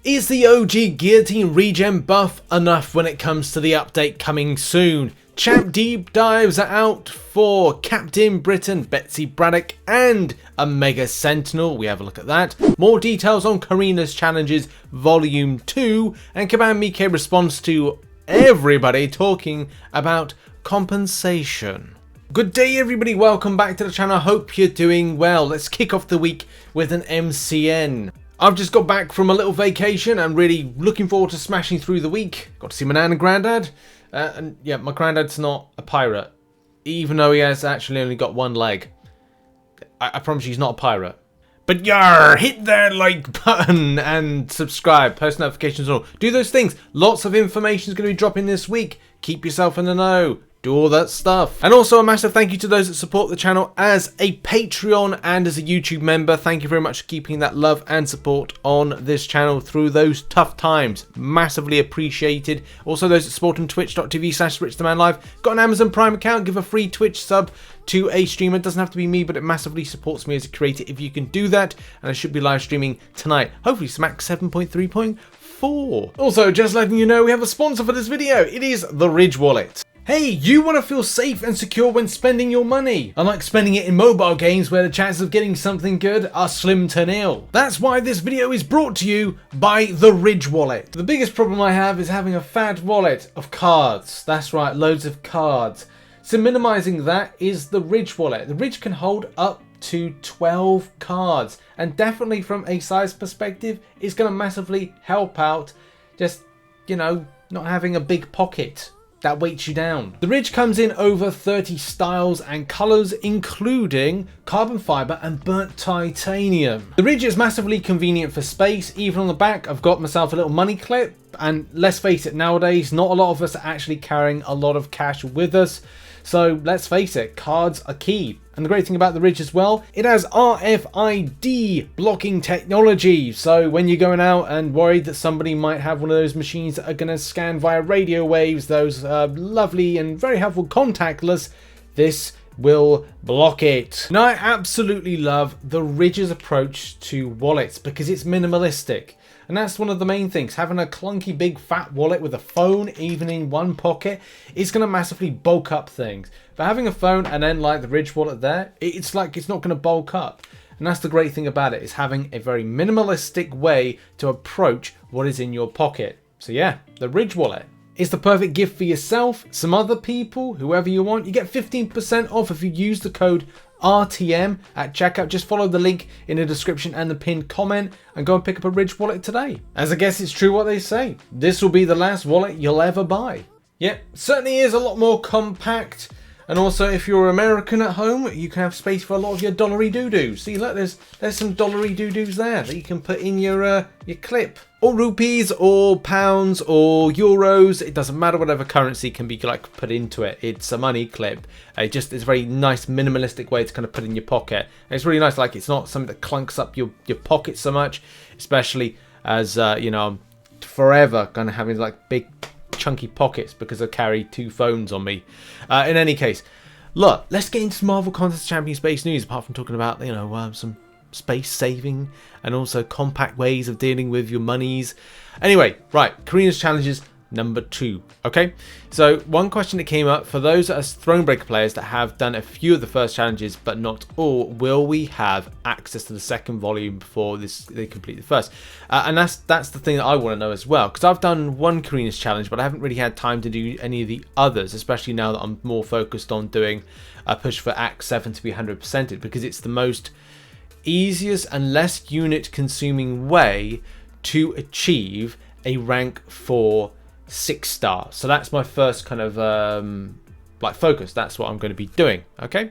Is the OG Guillotine Regen buff enough when it comes to the update coming soon? Champ deep dives are out for Captain Britain, Betsy Braddock and a Mega Sentinel. We have a look at that. More details on Carinas challenges volume 2, and Kabam Miike responds to everybody talking about compensation. Good day everybody, welcome back to the channel. I hope you're doing well. Let's kick off the week with an MCN. I've just got back from a little vacation and really looking forward to smashing through the week. Got to see my nan and granddad. And yeah, my granddad's not a pirate, even though he has actually only got one leg. I promise you he's not a pirate. But yar, hit that like button and subscribe, post notifications and all. Do those things. Lots of information is going to be dropping this week. Keep yourself in the know. Do all that stuff. And also a massive thank you to those that support the channel as a Patreon and as a YouTube member. Thank you very much for keeping that love and support on this channel through those tough times. Massively appreciated. Also those that support on twitch.tv/RichTheMan live. Got an Amazon Prime account. Give a free Twitch sub to a streamer. It doesn't have to be me, but it massively supports me as a creator if you can do that. And I should be live streaming tonight. Hopefully Smack 7.3.4. Also, just letting you know, we have a sponsor for this video. It is the Ridge Wallet. Hey, you want to feel safe and secure when spending your money? Unlike spending it in mobile games where the chances of getting something good are slim to nil. That's why this video is brought to you by the Ridge Wallet. The biggest problem I have is having a fat wallet of cards. That's right, loads of cards. So minimizing that is the Ridge Wallet. The Ridge can hold up to 12 cards, and definitely from a size perspective, it's going to massively help out just, you know, not having a big pocket that weights you down. The Ridge comes in over 30 styles and colors, including carbon fiber and burnt titanium. The Ridge is massively convenient for space. Even on the back, I've got myself a little money clip, and let's face it, nowadays not a lot of us are actually carrying a lot of cash with us. So let's face it, cards are key. And the great thing about the Ridge as well, it has RFID blocking technology. So when you're going out and worried that somebody might have one of those machines that are going to scan via radio waves, those lovely and very helpful contactless, this will block it. Now I absolutely love the Ridge's approach to wallets because it's minimalistic. And that's one of the main things. Having a clunky big fat wallet with a phone even in one pocket is going to massively bulk up things. But having a phone and then like the Ridge wallet there, it's like it's not going to bulk up. And that's the great thing about it, is having a very minimalistic way to approach what is in your pocket. So yeah, the Ridge wallet is the perfect gift for yourself, some other people, whoever you want. You get 15% off if you use the code RTM at checkout. Just follow the link in the description and the pinned comment and go and pick up a Ridge wallet today. As I guess it's true what they say, this will be the last wallet you'll ever buy. Yep, certainly is a lot more compact. And also, if you're American at home, you can have space for a lot of your dollary doo-doos. See, look, there's some dollary doo-doos there that you can put in your clip. Or rupees, or pounds, or euros. It doesn't matter, whatever currency can be like put into it. It's a money clip. It's a very nice minimalistic way to kind of put in your pocket. And it's really nice, like it's not something that clunks up your pocket so much, especially as, you know, I'm forever kind of having like big chunky pockets because I carry 2 phones on me. In any case, look, let's get into Marvel Contest Champion Space news, apart from talking about, you know, some space saving and also compact ways of dealing with your monies. Anyway, right, Carinas challenges number 2. Okay, so one question that came up for those as Thronebreaker players that have done a few of the first challenges but not all, will we have access to the second volume before they complete the first? And that's the thing that I want to know as well, because I've done one Carinas challenge but I haven't really had time to do any of the others, especially now that I'm more focused on doing a push for Act 7 to be 100%ed, because it's the most easiest and less unit consuming way to achieve a rank 4 6-star. So that's my first kind of like focus. That's what I'm going to be doing. Okay,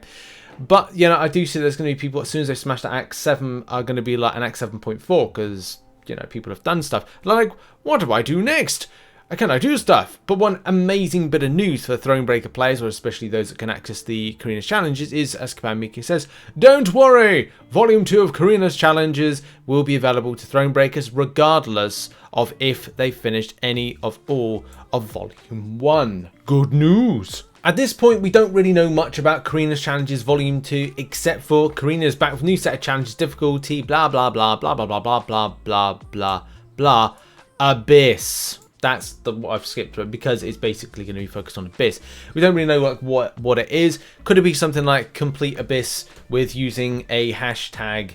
but you know, I do see there's going to be people as soon as they smash that Act 7 are going to be like an Act 7.4, because you know, people have done stuff like, what do I do next? Can I do stuff? But one amazing bit of news for Thronebreaker players, or especially those that can access the Carinas challenges, is, as Kabam Miike says, don't worry! Volume 2 of Carinas challenges will be available to Thronebreakers regardless of if they finished any of all of Volume 1. Good news! At this point, we don't really know much about Carinas Challenges Volume 2, except for Carinas back with a new set of challenges, difficulty, blah, blah, blah, blah, blah, blah, blah, blah, blah, blah, blah. Abyss. That's what I've skipped because it's basically going to be focused on Abyss. We don't really know like what it is. Could it be something like Complete Abyss with using a hashtag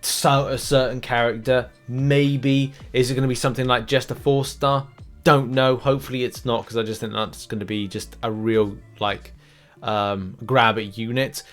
a certain character? Maybe. Is it going to be something like just a 4-star? Don't know. Hopefully it's not, because I just think that's going to be just a real like grab at units.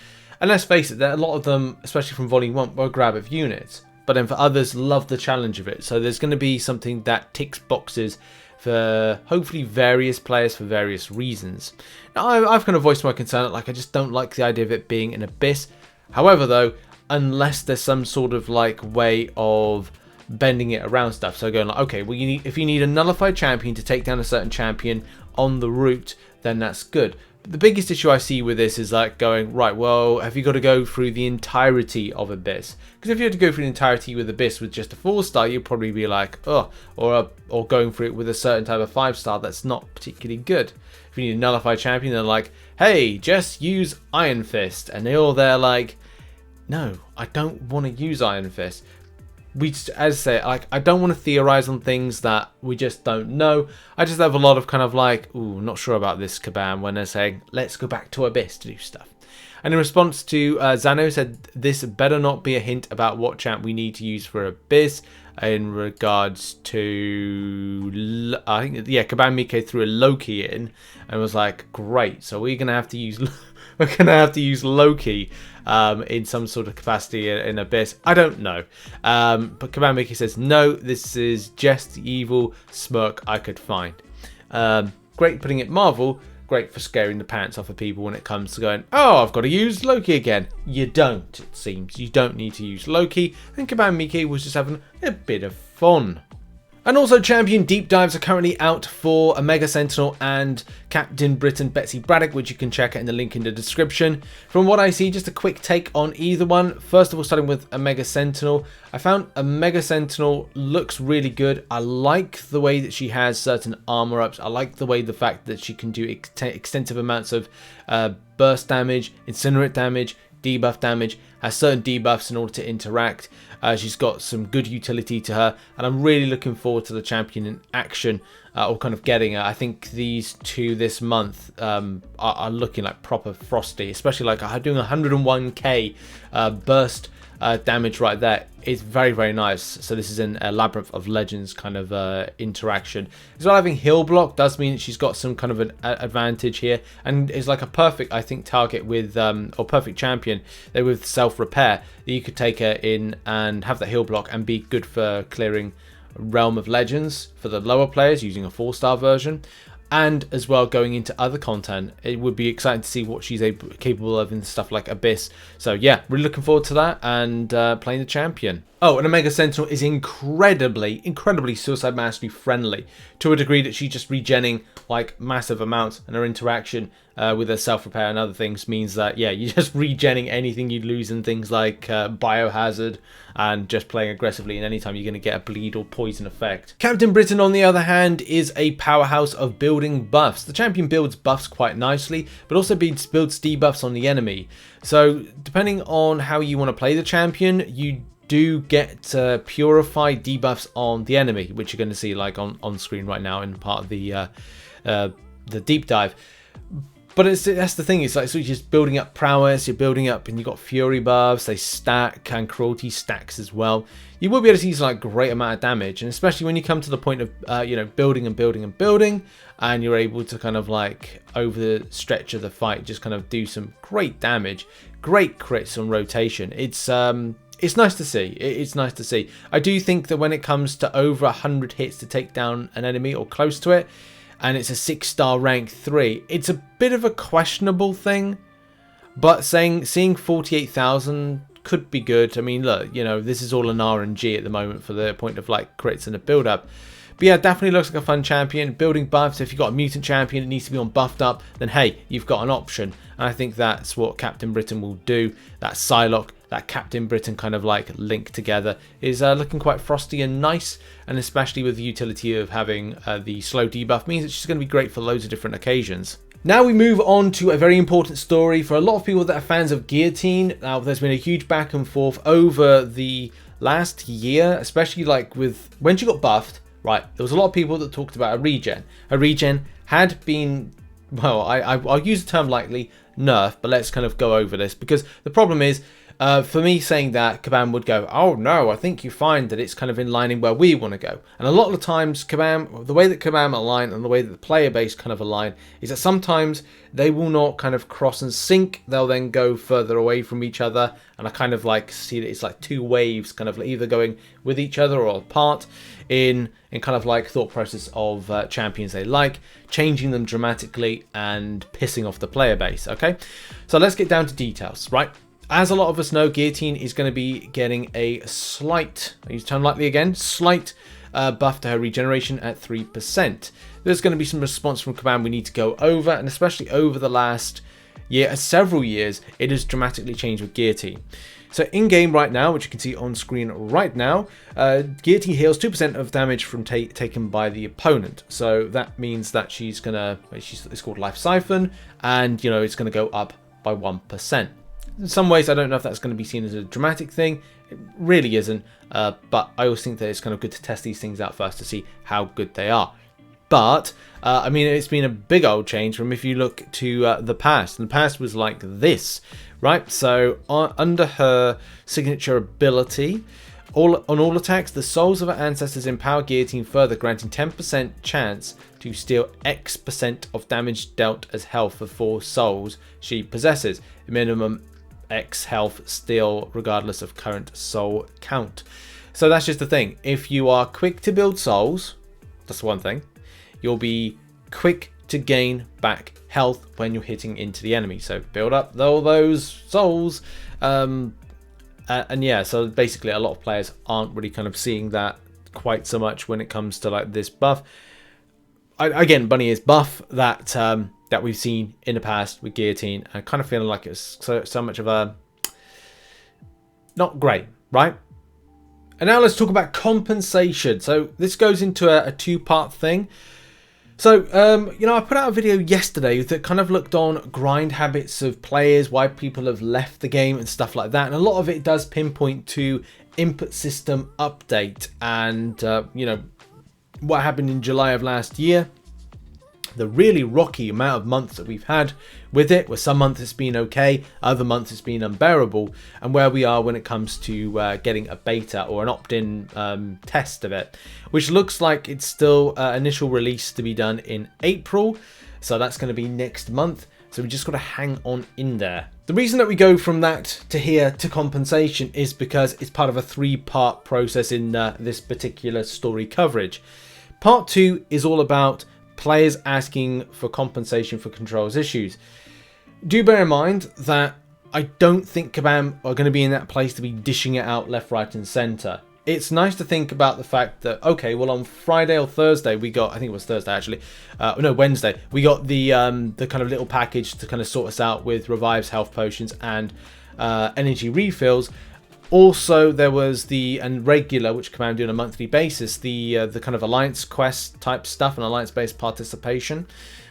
And let's face it, a lot of them, especially from Volume 1, were grab of units. But then for others, love the challenge of it. So there's going to be something that ticks boxes for hopefully various players for various reasons. Now, I've kind of voiced my concern, like I just don't like the idea of it being an Abyss. However, though, unless there's some sort of like way of bending it around stuff. So going like, okay, well, if you need a nullified champion to take down a certain champion on the route, then that's good. The biggest issue I see with this is like going, right, well, have you got to go through the entirety of Abyss? Because if you had to go through the entirety with Abyss with just a 4-star, you'd probably be like, oh, or going through it with a certain type of 5-star that's not particularly good. If you need a nullified champion, they're like, hey, just use Iron Fist. And they're like, no, I don't want to use Iron Fist. As I say, like, I don't want to theorize on things that we just don't know. I just have a lot of kind of like, ooh, not sure about this, Kabam, when they're saying, let's go back to Abyss to do stuff. And in response to Zano said, this better not be a hint about what champ we need to use for Abyss in regards to, I think, yeah, Kabam Miike threw a Loki in and was like, great, so we're going to have to use Loki in some sort of capacity in Abyss. I don't know. But Kabam Miike says, no, this is just the evil smirk I could find. Great putting it Marvel. Great for scaring the pants off of people when it comes to going, oh, I've got to use Loki again. You don't, it seems. You don't need to use Loki. And Kabam Miike was just having a bit of fun. And also, champion deep dives are currently out for Omega Sentinel and Captain Britain Betsy Braddock, which you can check out in the link in the description. From what I see, just a quick take on either one. First of all, starting with Omega Sentinel, I found Omega Sentinel looks really good. I like the way that she has certain armor ups. I like the fact that she can do extensive amounts of burst damage, incinerate damage, debuff damage, has certain debuffs in order to interact. She's got some good utility to her, and I'm really looking forward to the champion in action, or kind of getting her. I think these two this month are looking like proper frosty, especially like doing 101k burst damage right there. It's very, very nice. So this is in a Labyrinth of Legends kind of interaction. As well, having heal block does mean she's got some kind of an advantage here, and is like a perfect, I think, target with, or perfect champion there with self-repair, that you could take her in and have that heal block and be good for clearing Realm of Legends for the lower players using a 4-star version. And as well, going into other content, it would be exciting to see what she's capable of in stuff like Abyss. So yeah, really looking forward to that, and playing the champion. Oh, and Omega Sentinel is incredibly Suicide Mastery friendly, to a degree that she's just regenning like massive amounts, and her interaction with her self-repair and other things means that, yeah, you're just regenning anything you'd lose in things like Biohazard, and just playing aggressively, and anytime you're going to get a bleed or poison effect. Captain Britain, on the other hand, is a powerhouse of building buffs. The champion builds buffs quite nicely, but also builds debuffs on the enemy. So depending on how you want to play the champion, you do get purify debuffs on the enemy, which you're going to see like on screen right now in part of the deep dive. But that's the thing, it's like, so you're just building up prowess, you're building up, and you've got fury buffs, they stack, and cruelty stacks as well. You will be able to see like great amount of damage, and especially when you come to the point of you know, building and building and building, and you're able to kind of like over the stretch of the fight just kind of do some great damage, great crits on rotation. It's nice to see. It's nice to see. I do think that when it comes to over 100 hits to take down an enemy or close to it, and it's a 6-star rank 3, it's a bit of a questionable thing. But seeing 48,000 could be good. I mean, look, you know, this is all an RNG at the moment for the point of like crits and a build up. But yeah, definitely looks like a fun champion. Building buffs, if you've got a mutant champion that needs to be on buffed up, then hey, you've got an option. And I think that's what Captain Britain will do. That Psylocke, that Captain Britain kind of like link together is looking quite frosty and nice. And especially with the utility of having the slow debuff, means that she's going to be great for loads of different occasions. Now we move on to a very important story for a lot of people that are fans of Guillotine. Now there's been a huge back and forth over the last year, especially like with when she got buffed. right? There was a lot of people that talked about a regen. A regen had been, well, I'll use the term lightly, nerfed, but let's kind of go over this, because the problem is, for me saying that, Kabam would go, oh no, I think you find that it's kind of in lining where we want to go. And a lot of the times, Kabam, the way that Kabam align and the way that the player base kind of align is that sometimes they will not kind of cross and sync. They'll then go further away from each other. And I kind of like see that it's like two waves kind of either going with each other or apart in kind of like thought process of champions they like, changing them dramatically and pissing off the player base. Okay, so let's get down to details, right? As a lot of us know, Guillotine is going to be getting a slight, I use term lightly again, slight buff to her regeneration at 3%. There's going to be some response from Kabam we need to go over, and especially over the last year, several years, it has dramatically changed with Guillotine. So in game right now, which you can see on screen right now, Guillotine heals 2% of damage from taken by the opponent. So that means that she's gonna, it's called Life Siphon, and you know it's gonna go up by 1%. In some ways, I don't know if that's going to be seen as a dramatic thing. It really isn't, but I always think that it's kind of good to test these things out first to see how good they are. But, I mean, it's been a big old change from if you look to the past. And the past was like this, right? So, under her signature ability, on all attacks, the souls of her ancestors empower Guillotine further, granting 10% chance to steal X% of damage dealt as health for 4 souls she possesses. Minimum X health steal regardless of current soul count. So that's just the thing. If you are quick to build souls, that's one thing. You'll be quick to gain back health when you're hitting into the enemy. So build up all those souls. And yeah, so basically a lot of players aren't really kind of seeing that quite so much when it comes to like this buff. Again, bunny ears buff that that we've seen in the past with Guillotine. I kind of feeling like it's so much of a not great, right? And now let's talk about compensation. So this goes into a two-part thing. So, you know, I put out a video yesterday that kind of looked on grind habits of players, why people have left the game and stuff like that. And a lot of it does pinpoint to input system update and, you know, what happened in July of last year. The really rocky amount of months that we've had with it, where some months it's been okay, other months it's been unbearable, and where we are when it comes to getting a beta or an opt-in test of it, which looks like it's still initial release to be done in April, so that's going to be next month, so we just got to hang on in there. The reason that we go from that to here to compensation is because it's part of a 3-part process in this particular story coverage. Part 2 is all about players asking for compensation for controls issues. Do bear in mind that I don't think Kabam are going to be in that place to be dishing it out left, right and centre. It's nice to think about the fact that, okay, well on Friday or Thursday we got, I think it was Thursday actually, no, Wednesday, we got the kind of little package to kind of sort us out with revives, health potions and energy refills. Also, there was the regular, which Kabam do on a monthly basis, the kind of alliance quest type stuff and alliance-based participation,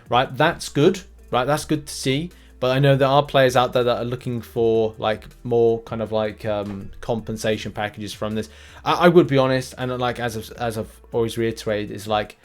right? That's good, right? That's good to see. But I know there are players out there that are looking for like more kind of like compensation packages from this. I would be honest, and like as I've always reiterated, is like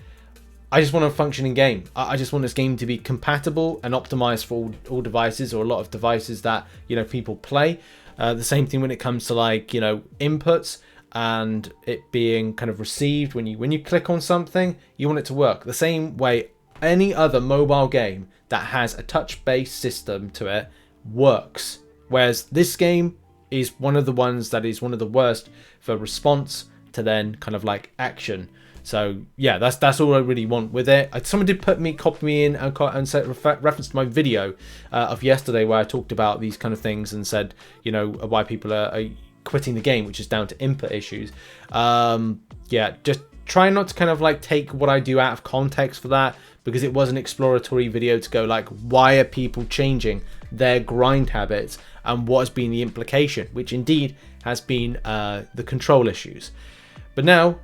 I just want a functioning game. I just want this game to be compatible and optimized for all devices or a lot of devices that, you know, people play. The same thing when it comes to like, you know, inputs and it being kind of received when you click on something, you want it to work the same way any other mobile game that has a touch-based system to it works. Whereas this game is one of the ones that is one of the worst for response to then kind of like action. So yeah, that's all I really want with it. Someone did copy me in and said reference to my video of yesterday where I talked about these kind of things and said, you know, why people are quitting the game, which is down to input issues. Yeah, just try not to kind of like take what I do out of context for that, because it was an exploratory video to go like, why are people changing their grind habits and what has been the implication, which indeed has been the control issues. But now,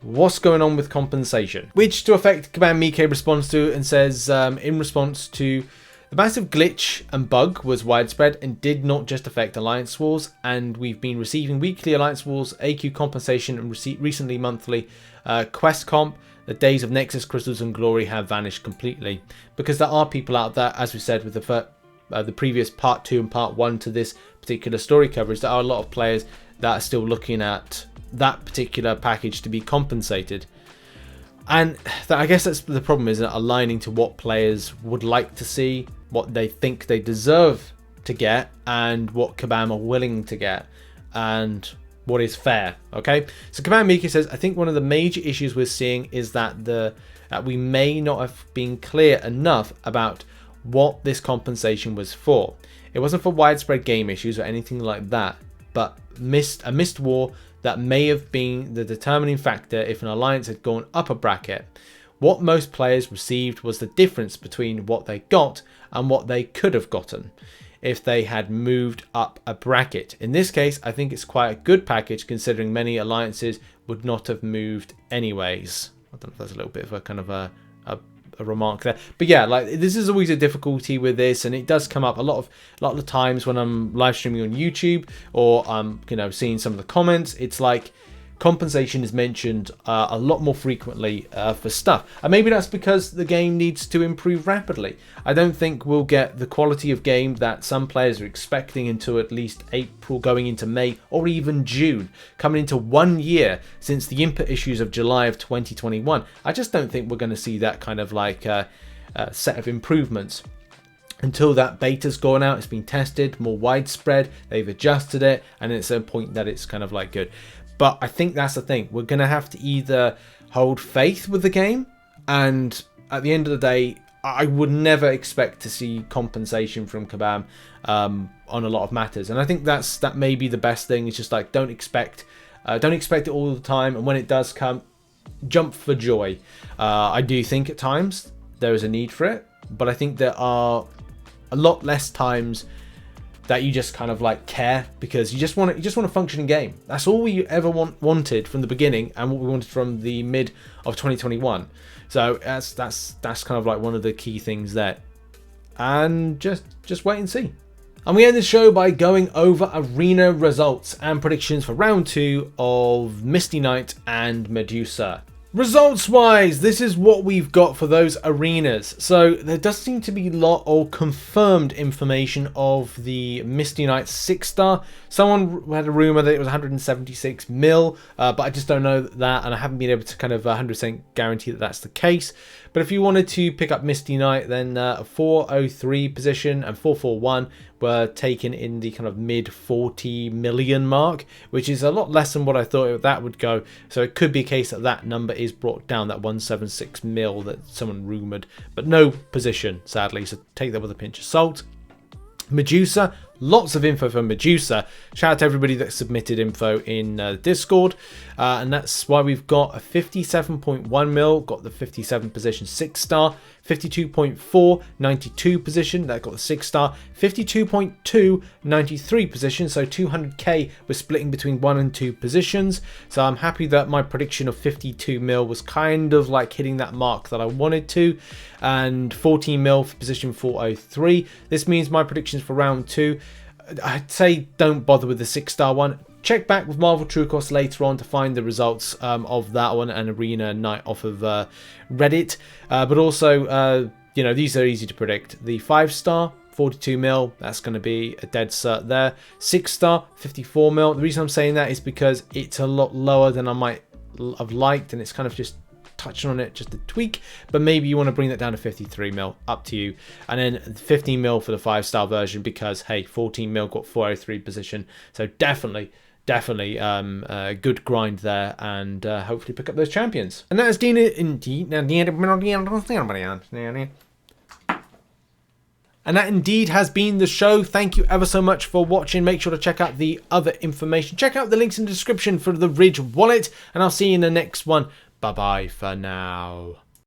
what's going on with compensation? Which to effect Kabam Miike responds to and says, in response to The massive glitch and bug was widespread and did not just affect Alliance Wars, and we've been receiving weekly Alliance Wars AQ compensation and recently monthly quest comp. The days of Nexus Crystals and Glory have vanished completely, because there are people out there, as we said with the previous part 2 and part 1 to this particular story coverage, there are a lot of players that are still looking at that particular package to be compensated. And I guess that's the problem, is aligning to what players would like to see, what they think they deserve to get, and what Kabam are willing to get, and what is fair. Okay, so Kabam Miike says, I think one of the major issues we're seeing is that we may not have been clear enough about what this compensation was for. It wasn't for widespread game issues or anything like that, but a missed war that may have been the determining factor if an alliance had gone up a bracket. What most players received was the difference between what they got and what they could have gotten if they had moved up a bracket. In this case, I think it's quite a good package considering many alliances would not have moved anyways. I don't know if that's a little bit of a kind of a remark there, but yeah, like, this is always a difficulty with this, and it does come up a lot of the times when I'm live streaming on YouTube, or I'm seeing some of the comments. It's like compensation is mentioned a lot more frequently for stuff, and maybe that's because the game needs to improve rapidly. I don't think we'll get the quality of game that some players are expecting until at least April, going into May, or even June, coming into 1 year since the input issues of July of 2021. I just don't think we're going to see that kind of like set of improvements until that beta's gone out, it's been tested, more widespread, they've adjusted it, and it's a point that it's kind of like good. But I think that's the thing. We're going to have to either hold faith with the game, and at the end of the day, I would never expect to see compensation from Kabam on a lot of matters. And I think that may be the best thing. It's just like, don't expect it all the time, and when it does come, jump for joy. I do think at times there is a need for it, but I think there are a lot less times that you just kind of like care, because you just want a functioning game. That's all we ever wanted from the beginning, and what we wanted from the mid of 2021. So that's kind of like one of the key things there. And just wait and see. And we end the show by going over arena results and predictions for round 2 of Misty Knight and Medusa. Results wise, this is what we've got for those arenas. So there does seem to be a lot of confirmed information of the Misty Knight 6-star. Someone had a rumor that it was 176 mil, but I just don't know that, and I haven't been able to kind of 100% guarantee that that's the case. But if you wanted to pick up Misty Knight, then a 403 position and 441 were taken in the kind of mid 40 million mark, which is a lot less than what I thought that would go. So it could be a case that that number is brought down, that 176 mil that someone rumored, but no position, sadly. So take that with a pinch of salt. Medusa, lots of info from Medusa. Shout out to everybody that submitted info in Discord, and that's why we've got a 57.1 mil, got the 57 position 6-star, 52.4 92 position, that got the 6-star, 52.2 93 position, so 200k was splitting between 1 and 2 positions. So I'm happy that my prediction of 52 mil was kind of like hitting that mark that I wanted to, and 14 mil for position 403. This means my predictions for round 2, I'd say don't bother with the 6-star one. Check back with Marvel Truecross later on to find the results of that one and Arena Night off of Reddit. But also, these are easy to predict. The 5-star, 42 mil, that's going to be a dead cert there. 6-star, 54 mil. The reason I'm saying that is because it's a lot lower than I might have liked, and it's kind of just touching on it, just a tweak, but maybe you want to bring that down to 53 mil, up to you. And then 15 mil for the 5-star version, because hey, 14 mil got 403 position, so definitely a good grind there, and hopefully pick up those champions. And that is And that indeed has been the show. Thank you ever so much for watching. Make sure to check out the other information. Check out the links in the description for the Ridge wallet, and I'll see you in the next one. Bye bye for now.